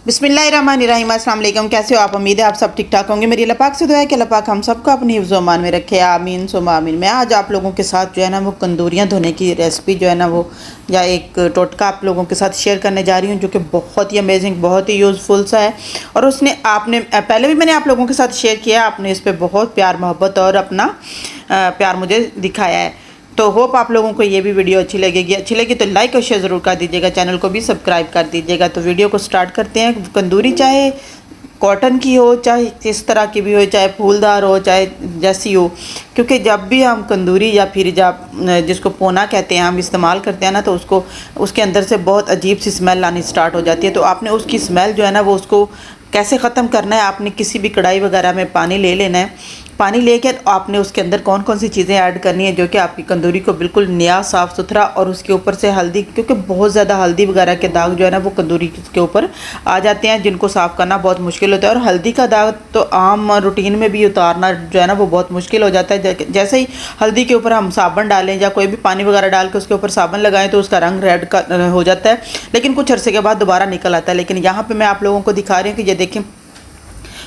बिस्मिल्लाहिर्रहमानिर्रहीम, अस्सलाम वालेकुम। कैसे हो आप? उम्मीद है आप सब ठीक ठाक होंगे। मेरी अल्लाह पाक से दुआ है कि अल्लाह पाक हम सबको अपनी हिफ्ज़ अमान में रखे, आमीन सुम्मा आमीन। मैं आज आप लोगों के साथ जो है ना वो कंदूरियाँ धोने की रेसिपी जो है ना वो या एक टोटका आप लोगों के साथ शेयर करने जा रही हूँ, जो कि बहुत ही अमेजिंग, बहुत ही यूज़फुल सा है। और उसने आपने पहले भी मैंने आप लोगों के साथ शेयर किया, आपने इस पर बहुत प्यार मोहब्बत और अपना प्यार मुझे दिखाया है। तो होप आप लोगों को ये भी वीडियो अच्छी लगेगी। अच्छी लगी तो लाइक और शेयर ज़रूर कर दीजिएगा, चैनल को भी सब्सक्राइब कर दीजिएगा। तो वीडियो को स्टार्ट करते हैं। कंदूरी चाहे कॉटन की हो, चाहे किस तरह की भी हो, चाहे फूलदार हो, चाहे जैसी हो, क्योंकि जब भी हम कंदूरी या फिर जब जिसको पोना कहते हैं हम इस्तेमाल करते हैं ना, तो उसको उसके अंदर से बहुत अजीब सी स्मेल आनी स्टार्ट हो जाती है। तो आपने उसकी स्मेल जो है ना वो उसको कैसे ख़त्म करना है, आपने किसी भी कढ़ाई वगैरह में पानी ले लेना है। पानी लेकर आपने उसके अंदर कौन कौन सी चीज़ें ऐड करनी है जो कि आपकी कंदूरी को बिल्कुल नया साफ़ सुथरा, और उसके ऊपर से हल्दी, क्योंकि बहुत ज़्यादा हल्दी वगैरह के दाग जो है ना वो कंदूरी के ऊपर आ जाते हैं, जिनको साफ़ करना बहुत मुश्किल होता है। और हल्दी का दाग तो आम रूटीन में भी उतारना जो है ना वो बहुत मुश्किल हो जाता है। जैसे ही हल्दी के ऊपर हम साबुन डालें या कोई भी पानी वगैरह डाल के उसके ऊपर साबुन लगाएं तो उसका रंग रेड का हो जाता है, लेकिन कुछ अरसे के बाद दोबारा निकल आता है। लेकिन यहाँ पर मैं आप लोगों को दिखा रही हूँ कि ये देखें,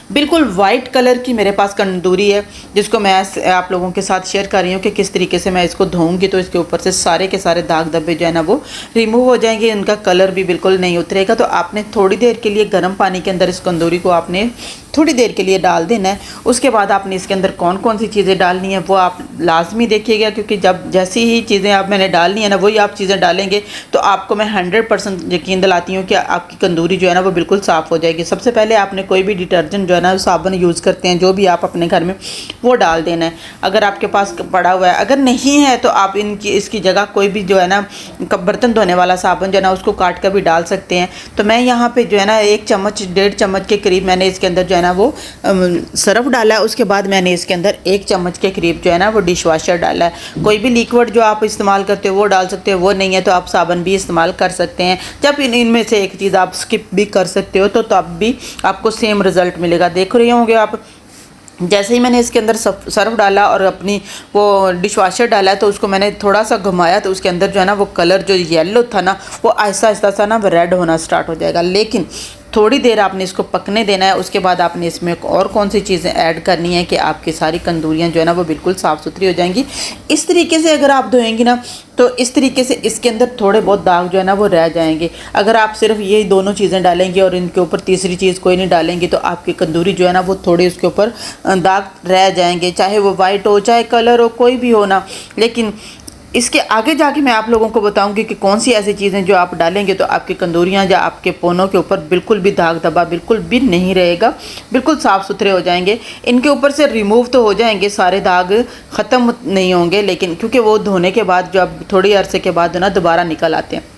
बिल्कुल वाइट कलर की मेरे पास कंदूरी है, जिसको मैं आप लोगों के साथ शेयर कर रही हूँ कि किस तरीके से मैं इसको धोऊंगी तो इसके ऊपर से सारे के सारे दाग धब्बे जो है ना वो रिमूव हो जाएंगे, इनका कलर भी बिल्कुल नहीं उतरेगा। तो आपने थोड़ी देर के लिए गर्म पानी के अंदर इस कंदूरी को आपने थोड़ी देर के लिए डाल देना है। उसके बाद आपने इसके अंदर कौन कौन सी चीज़ें डालनी है वो आप लाजमी देखिएगा, क्योंकि जब जैसी ही चीज़ें आप मैंने डालनी है ना वही आप चीज़ें डालेंगे तो आपको मैं 100% यकीन दिलाती हूँ कि आपकी कंदूरी जो है ना वो बिल्कुल साफ़ हो जाएगी। सबसे पहले आपने कोई भी डिटर्जेंट जो है ना साबुन यूज़ करते हैं जो भी आप अपने घर में, वो डाल देना है अगर आपके पास पड़ा हुआ है। अगर नहीं है तो आप इसकी जगह कोई भी जो है ना बर्तन धोने वाला साबुन जो है ना उसको काट कर भी डाल सकते हैं। तो मैं यहाँ पे जो है ना 1 चम्मच 1.5 चम्मच के करीब मैंने इसके अंदर जो है ना वो सर्फ डाला है। उसके बाद मैंने इसके अंदर 1 चम्मच के करीब जो है ना वो डिश वाशर डाला है। कोई भी लिक्विड जो आप इस्तेमाल करते हो वो डाल सकते हो, वो नहीं है तो आप साबुन भी इस्तेमाल कर सकते हैं। जब इनमें से एक चीज़ आप स्किप भी कर सकते हो तो तब भी आपको सेम रिज़ल्ट मिलेगा। देख रहे होंगे आप, जैसे ही मैंने इसके अंदर सर्फ डाला और अपनी वो डिश वाशर डाला तो उसको मैंने थोड़ा सा घुमाया तो उसके अंदर जो है ना वो कलर जो येलो था ना वो आहिस्ता आहिस्ता सा ना रेड होना स्टार्ट हो जाएगा। लेकिन थोड़ी देर आपने इसको पकने देना है। उसके बाद आपने इसमें और कौन सी चीज़ें ऐड करनी है कि आपकी सारी कंदूरियाँ जो है ना वो बिल्कुल साफ़ सुथरी हो जाएंगी। इस तरीके से अगर आप धोएंगी ना तो इस तरीके से इसके अंदर थोड़े बहुत दाग जो है ना वो रह जाएंगे। अगर आप सिर्फ ये दोनों चीज़ें डालेंगे और इनके ऊपर तीसरी चीज़ कोई नहीं डालेंगी तो आपकी कंदूरी जो है ना वो थोड़े उसके ऊपर दाग रह जाएंगे, चाहे वो वाइट हो चाहे कलर हो कोई भी हो ना। लेकिन इसके आगे जाके मैं आप लोगों को बताऊंगी कि कौन सी ऐसी चीज़ें जो आप डालेंगे तो आपकी कंदूरियाँ या आपके पोनों के ऊपर बिल्कुल भी दाग धब्बा बिल्कुल भी नहीं रहेगा, बिल्कुल साफ़ सुथरे हो जाएंगे। इनके ऊपर से रिमूव तो हो जाएंगे, सारे दाग ख़त्म नहीं होंगे, लेकिन क्योंकि वो धोने के बाद जब थोड़ी अरसे के बाद ना दोबारा निकल आते हैं।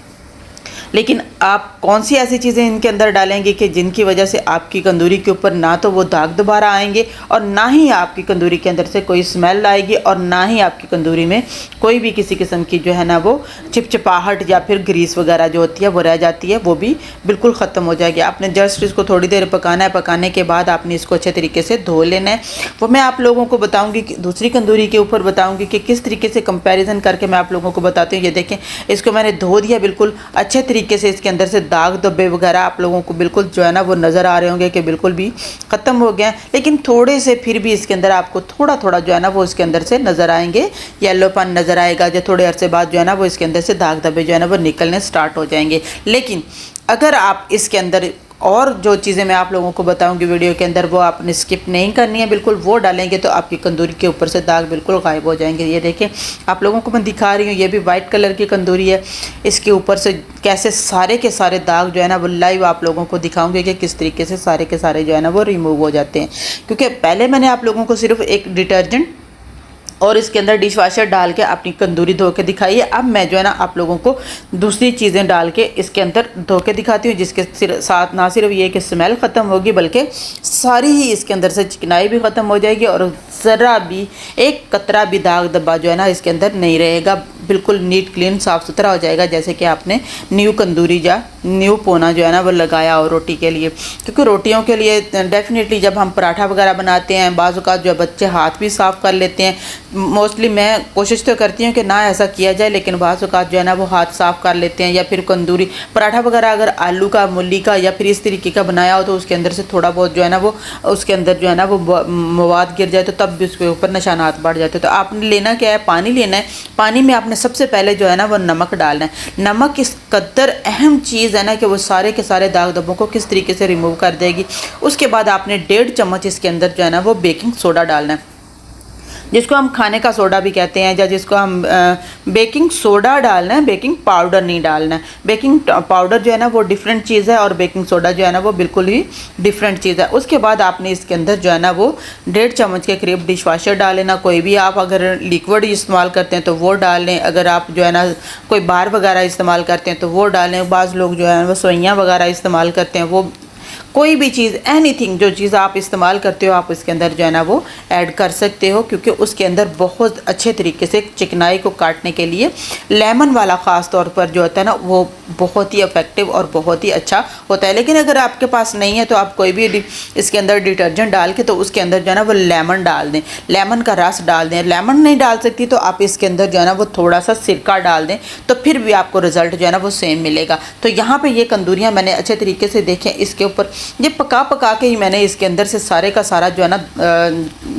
लेकिन आप कौन सी ऐसी चीज़ें इनके अंदर डालेंगे कि जिनकी वजह से आपकी कंदूरी के ऊपर ना तो वो दाग दोबारा आएंगे और ना ही आपकी कंदूरी के अंदर से कोई स्मेल आएगी और ना ही आपकी कंदूरी में कोई भी किसी किस्म की जो है ना वो चिपचिपाहट या फिर ग्रीस वगैरह जो होती है वो रह जाती है, वो भी बिल्कुल ख़त्म हो जाएगी। आपने जस्ट इसको थोड़ी देर पकाना है, पकाने के बाद आपने इसको अच्छे तरीके से धो लेना है। वो मैं आप लोगों को बताऊँगी, दूसरी कंदूरी के ऊपर बताऊँगी कि किस तरीके से कंपेरिजन करके मैं आप लोगों को बताती हूँ। ये देखें, इसको मैंने धो दिया बिल्कुल अच्छे तरीके से, इसके अंदर से दाग धब्बे वगैरह आप लोगों को बिल्कुल जो है ना वो नज़र आ रहे होंगे कि बिल्कुल भी ख़त्म हो गया। लेकिन थोड़े से फिर भी इसके अंदर आपको थोड़ा थोड़ा जो है ना वो इसके अंदर से नज़र आएंगे, येलोपन नज़र आएगा। जो थोड़े अरसे बाद जो है ना वो इसके अंदर से दाग धब्बे जो है ना वो निकलने स्टार्ट हो जाएंगे। लेकिन अगर आप इसके अंदर और जो चीज़ें मैं आप लोगों को बताऊंगी वीडियो के अंदर वो आपने स्किप नहीं करनी है, बिल्कुल वो डालेंगे तो आपकी कंदूरी के ऊपर से दाग बिल्कुल गायब हो जाएंगे। ये देखें, आप लोगों को मैं दिखा रही हूँ, ये भी वाइट कलर की कंदूरी है। इसके ऊपर से कैसे सारे के सारे दाग जो है ना वो लाइव आप लोगों को दिखाऊंगी कि किस तरीके से सारे के सारे जो है ना वो रिमूव हो जाते हैं। क्योंकि पहले मैंने आप लोगों को सिर्फ एक डिटर्जेंट और इसके अंदर डिश वाशर डाल के अपनी कंदूरी धो के दिखाई है। अब मैं जो है ना आप लोगों को दूसरी चीज़ें डाल के इसके अंदर धो के दिखाती हूँ, जिसके साथ ना सिर्फ ये कि स्मेल ख़त्म होगी बल्कि सारी ही इसके अंदर से चिकनाई भी ख़त्म हो जाएगी और ज़रा भी एक कतरा भी दाग धब्बा जो है ना इसके अंदर नहीं रहेगा। बिल्कुल नीट क्लीन साफ़ सुथरा हो जाएगा, जैसे कि आपने न्यू कंदूरी या न्यू पोना जो है ना वो लगाया हो रोटी के लिए, क्योंकि रोटियों के लिए डेफिनेटली जब हम पराठा वगैरह बनाते हैं बाज़ औक़ात जो बच्चे हाथ भी साफ़ कर लेते हैं। मोस्टली मैं कोशिश तो करती हूँ कि ना ऐसा किया जाए, लेकिन बाज़ औक़ात जो है ना वो हाथ साफ़ कर लेते हैं। या फिर तंदूरी पराठा वगैरह अगर आलू का, मूली का या फिर इस तरीके का बनाया हो तो उसके अंदर से थोड़ा बहुत जो है ना वो उसके अंदर जो है ना वो मवाद गिर जाए तो तब भी उसके ऊपर निशानात बढ़ जाते हैं। तो आपने लेना क्या है, पानी लेना है। पानी में आपने सबसे पहले जो है ना वो नमक डालना है। नमक इस कदर अहम चीज़ है ना कि वो सारे के सारे दाग धब्बों को किस तरीके से रिमूव कर देगी। उसके बाद आपने 1.5 चम्मच इसके अंदर जो है ना वो बेकिंग सोडा डालना है, जिसको हम खाने का सोडा भी कहते हैं, या जिसको हम बेकिंग सोडा डालना है, बेकिंग पाउडर नहीं डालना है। बेकिंग पाउडर जो है ना वो डिफरेंट चीज़ है और बेकिंग सोडा जो है ना वो बिल्कुल ही डिफरेंट चीज़ है। उसके बाद आपने इसके अंदर जो है ना वो 1.5 चम्मच के करीब डिश वाशर डाल लेना। कोई भी आप अगर लिक्विड इस्तेमाल करते हैं तो वो डाल लें, अगर आप जो है ना कोई बार वगैरह इस्तेमाल करते हैं तो वो डालें। बाज़ लोग जो है वो सोइयाँ वगैरह इस्तेमाल करते हैं, वो कोई भी चीज़, एनीथिंग जो चीज़ आप इस्तेमाल करते हो आप इसके अंदर जो है ना वो ऐड कर सकते हो, क्योंकि उसके अंदर बहुत अच्छे तरीके से चिकनाई को काटने के लिए लेमन वाला ख़ास तौर पर जो होता है ना वो बहुत ही इफ़ेक्टिव और बहुत ही अच्छा होता है। लेकिन अगर आपके पास नहीं है तो आप कोई भी इसके अंदर डिटर्जेंट डाल के तो उसके अंदर जो है ना वो लेमन डाल दें, लेमन का रस डाल दें। लेमन नहीं डाल सकती तो आप इसके अंदर जो है ना वो थोड़ा सा सिरका डाल दें, तो फिर भी आपको रिज़ल्ट जो है ना वो सेम मिलेगा। तो यहाँ पर ये कंदूरियाँ मैंने अच्छे तरीके से देखें, इसके ऊपर ये पका पका के ही मैंने इसके अंदर से सारे का सारा जो है ना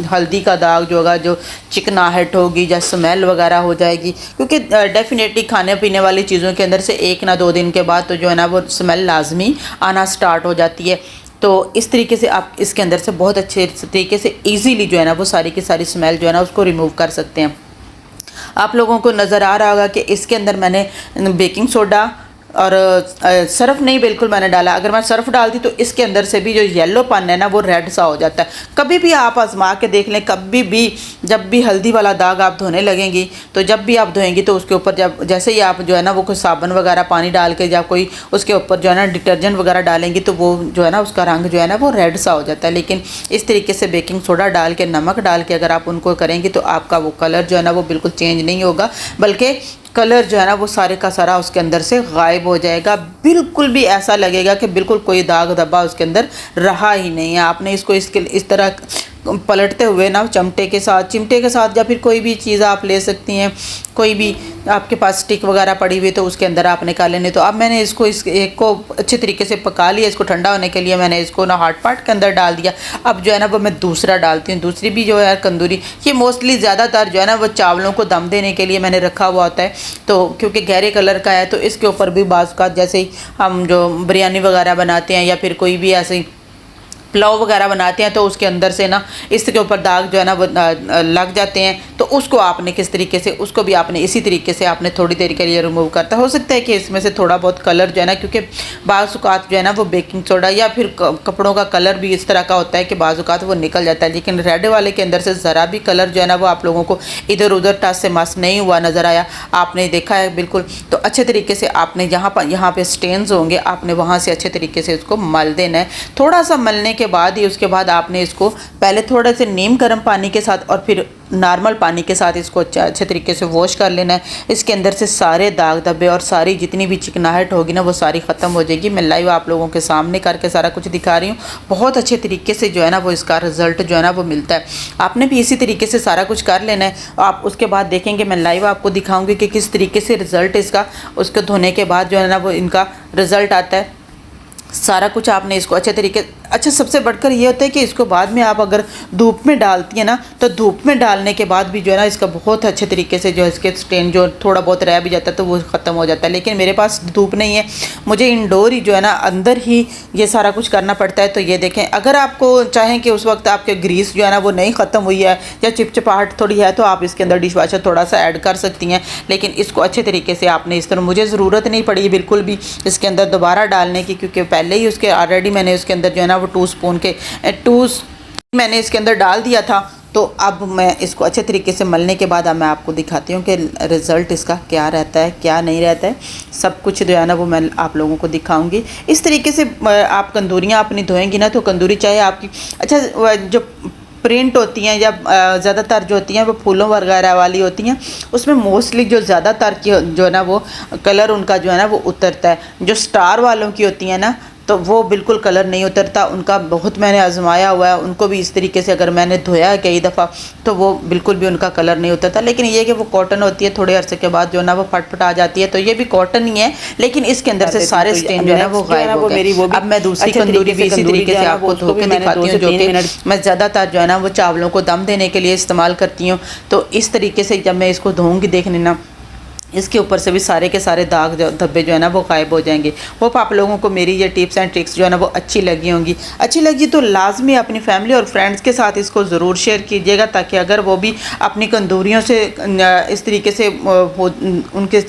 हल्दी का दाग जो होगा, जो चिकनाहट होगी या स्मेल वगैरह हो जाएगी, क्योंकि डेफिनेटली खाने पीने वाली चीज़ों के अंदर से 1 ना 2 दिन के बाद तो जो है ना वो स्मेल लाजमी आना स्टार्ट हो जाती है। तो इस तरीके से आप इसके अंदर से बहुत अच्छे तरीके से ईजीली जो है ना वो सारी की सारी स्मेल जो है ना उसको रिमूव कर सकते हैं। आप लोगों को नज़र आ रहा होगा कि इसके अंदर मैंने बेकिंग सोडा और सर्फ़ नहीं बिल्कुल मैंने डाला। अगर मैं सर्फ़ डालती तो इसके अंदर से भी जो येलो पन है ना वो रेड सा हो जाता है। कभी भी आप आजमा के देख लें, कभी भी जब भी हल्दी वाला दाग आप धोने लगेंगी तो जब भी आप धोएंगी तो उसके ऊपर जब जैसे ही आप जो है ना वो कोई साबुन वगैरह पानी डाल के या कोई उसके ऊपर जो है ना डिटर्जेंट वगैरह डालेंगी तो वो जो है ना उसका रंग जो है ना वो रेड सा हो जाता है। लेकिन इस तरीके से बेकिंग सोडा डाल के, नमक डाल के अगर आप उनको करेंगी तो आपका वो कलर जो है ना वो बिल्कुल चेंज नहीं होगा, बल्कि कलर जो है ना वो सारे का सारा उसके अंदर से गायब हो जाएगा। बिल्कुल भी ऐसा लगेगा कि बिल्कुल कोई दाग धब्बा उसके अंदर रहा ही नहीं है। आपने इसको इस तरह पलटते हुए ना चिमटे के साथ या फिर कोई भी चीज़ आप ले सकती हैं, कोई भी आपके पास स्टिक वगैरह पड़ी हुई तो उसके अंदर आप निकाल लेने। तो अब मैंने इसको इस एक को अच्छे तरीके से पका लिया। इसको ठंडा होने के लिए मैंने इसको ना हॉट पॉट के अंदर डाल दिया। अब जो है ना वो मैं दूसरा डालती हूँ। दूसरी भी जो है कंदूरी, ये मोस्टली ज़्यादातर जो है ना वो चावलों को दम देने के लिए मैंने रखा हुआ होता है। तो क्योंकि गहरे कलर का है तो इसके ऊपर भी बाज़ का जैसे ही हम जो बिरयानी वगैरह बनाते हैं या फिर कोई भी ऐसे पुलाव वगैरह बनाते हैं तो उसके अंदर से ना इसके ऊपर दाग जो है ना वो लग जाते हैं। तो उसको आपने किस तरीके से, उसको भी आपने इसी तरीके से आपने थोड़ी देर के लिए रिमूव करता। हो सकता है कि इसमें से थोड़ा बहुत कलर जो है ना, क्योंकि बाज़ औक़ात जो है ना वो बेकिंग सोडा या फिर कपड़ों का कलर भी इस तरह का होता है कि बाज़ औक़ात वो निकल जाता है। लेकिन रेड वाले के अंदर से ज़रा भी कलर जो है ना वो आप लोगों को इधर उधर टच से मस नहीं हुआ नज़र आया, आपने देखा है बिल्कुल। तो अच्छे तरीके से आपने यहाँ पे स्टेन्स होंगे, आपने वहाँ से अच्छे तरीके से इसको मल देना है। थोड़ा सा मलने के बाद ही उसके बाद आपने इसको पहले थोड़े से नीम गर्म पानी के साथ और फिर नॉर्मल पानी के साथ इसको अच्छे तरीके से वॉश कर लेना है। इसके अंदर से सारे दाग धब्बे और सारी जितनी भी चिकनाहट होगी ना वो सारी ख़त्म हो जाएगी। मैं लाइव आप लोगों के सामने करके सारा कुछ दिखा रही हूँ। बहुत अच्छे तरीके से जो है ना वो इसका रिज़ल्ट जो है ना वो मिलता है। आपने भी इसी तरीके से सारा कुछ कर लेना है। आप उसके बाद देखेंगे, मैं लाइव आपको दिखाऊँगी कि किस तरीके से रिज़ल्ट इसका उसको धोने के बाद जो है ना वो इनका रिज़ल्ट आता है। सारा कुछ आपने इसको अच्छे तरीके, अच्छा सबसे बढ़कर ये होता है कि इसको बाद में आप अगर धूप में डालती हैं ना तो धूप में डालने के बाद भी जो है ना इसका बहुत अच्छे तरीके से जो इसके स्टेन जो थोड़ा बहुत रह भी जाता है तो वो ख़त्म हो जाता है। लेकिन मेरे पास धूप नहीं है, मुझे इंडोर ही जो है ना अंदर ही ये सारा कुछ करना पड़ता है। तो ये देखें, अगर आपको चाहें कि उस वक्त आपके ग्रीस जो है ना वो नहीं ख़त्म हुई है या चिपचिपाहट थोड़ी है तो आप इसके अंदर डिश वाशर थोड़ा सा ऐड कर सकती हैं। लेकिन इसको अच्छे तरीके से आपने इस तरह, मुझे ज़रूरत नहीं पड़ी बिल्कुल भी इसके अंदर दोबारा डालने की, क्योंकि पहले ही उसके ऑलरेडी मैंने उसके अंदर जो है ना वो 2 स्पून के मैंने इसके अंदर डाल दिया था। तो अब मैं इसको अच्छे तरीके से मलने के बाद अब मैं आपको दिखाती हूँ कि रिज़ल्ट इसका क्या रहता है क्या नहीं रहता है। सब कुछ जो है ना वो मैं आप लोगों को दिखाऊंगी। इस तरीके से आप कंदूरियाँ अपनी धोएंगी ना तो कंदूरी चाहे आपकी, अच्छा जो प्रिंट होती हैं या ज़्यादातर जो होती हैं वो फूलों वगैरह वाली होती हैं, उसमें मोस्टली जो ज़्यादातर की जो है ना वो कलर उनका जो है ना वो उतरता है। जो स्टार वालों की होती हैं ना तो वो बिल्कुल कलर नहीं उतरता उनका। बहुत मैंने आजमाया हुआ है उनको भी इस तरीके से, अगर मैंने धोया कई दफ़ा तो वो बिल्कुल भी उनका कलर नहीं उतरता। लेकिन ये कि वो कॉटन होती है, थोड़े अरसे के बाद जो है ना वो फटफट आ जाती है। तो ये भी कॉटन ही है, लेकिन इसके अंदर से सारे स्टेन जो है ना वो गायब हो गए। अब मैं दूसरी तंदूरी भी इसी तरीके से आपको धो के दिखाती हूँ, जो कि मैं ज़्यादातर जो है ना वो चावलों को दम देने के लिए इस्तेमाल करती हूँ। तो इस तरीके से जब मैं इसको धोऊँगी, देखने ना इसके ऊपर से भी सारे के सारे दाग धब्बे जो है ना वो गायब हो जाएंगे। होप आप लोगों को मेरी ये टिप्स एंड ट्रिक्स जो है ना वो अच्छी लगी होंगी। अच्छी लगी तो लाजमी अपनी फैमिली और फ्रेंड्स के साथ इसको ज़रूर शेयर कीजिएगा, ताकि अगर वो भी अपनी कंदूरियों से इस तरीके से उनके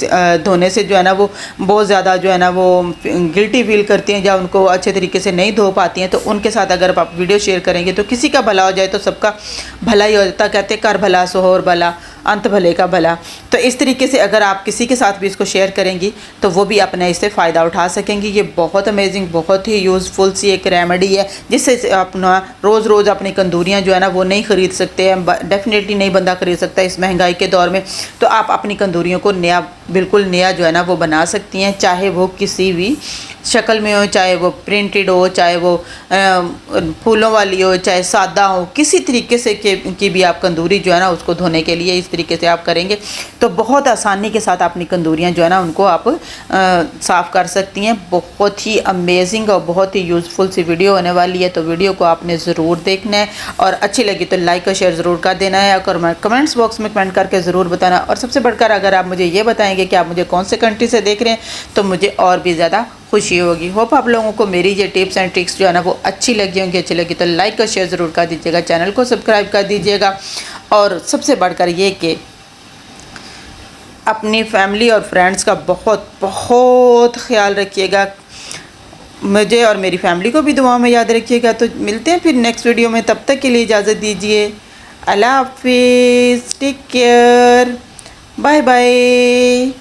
धोने से जो है ना वो बहुत ज़्यादा जो है ना वो गिल्टी फील करती हैं या उनको अच्छे तरीके से नहीं धो पाती हैं, तो उनके साथ अगर आप वीडियो शेयर करेंगे तो किसी का भला हो जाए तो सबका भला ही हो जाता। कहते कर भला सो और भला, अंत भले का भला। तो इस तरीके से अगर आप किसी के साथ भी इसको शेयर करेंगी तो वो भी अपने इससे फ़ायदा उठा सकेंगी। ये बहुत अमेजिंग, बहुत ही यूज़फुल सी एक रेमेडी है, जिससे अपना रोज़ रोज़ अपनी कंदूरियाँ जो है ना वो नहीं ख़रीद सकते हैं, डेफिनेटली नहीं बंदा ख़रीद सकता इस महंगाई के दौर में। तो आप अपनी कंदूरियों को नया, बिल्कुल नया जो है ना वो बना सकती हैं, चाहे वो किसी भी शक्ल में हो, चाहे वो प्रिंटेड हो, चाहे वो फूलों वाली हो, चाहे सादा हो, किसी तरीके से की भी आप कंदूरी जो है ना उसको धोने के लिए इस तरीके से आप करेंगे तो बहुत आसानी के साथ अपनी कंदूरियाँ जो है ना उनको आप साफ़ कर सकती हैं। बहुत ही अमेजिंग और बहुत ही यूज़फुल सी वीडियो होने वाली है, तो वीडियो को आपने ज़रूर देखना है और अच्छी लगी तो लाइक और शेयर ज़रूर कर देना है और कमेंट्स बॉक्स में कमेंट करके ज़रूर बताना। और सबसे बढ़कर अगर आप मुझे ये बताएंगे कि आप मुझे कौन से कंट्री से देख रहे हैं तो मुझे और भी ज़्यादा खुशी होगी। होप आप लोगों को मेरी ये टिप्स एंड ट्रिक्स जो है ना वो अच्छी लगी होंगी। अच्छी लगी तो लाइक और शेयर ज़रूर कर दीजिएगा, चैनल को सब्सक्राइब कर दीजिएगा और सबसे बढ़कर ये कि अपनी फैमिली और फ्रेंड्स का बहुत बहुत ख्याल रखिएगा। मुझे और मेरी फैमिली को भी दुआ में याद रखिएगा। तो मिलते हैं फिर नेक्स्ट वीडियो में, तब तक के लिए इजाज़त दीजिए। अल्लाह हाफिज़, टेक केयर, बाय बाय।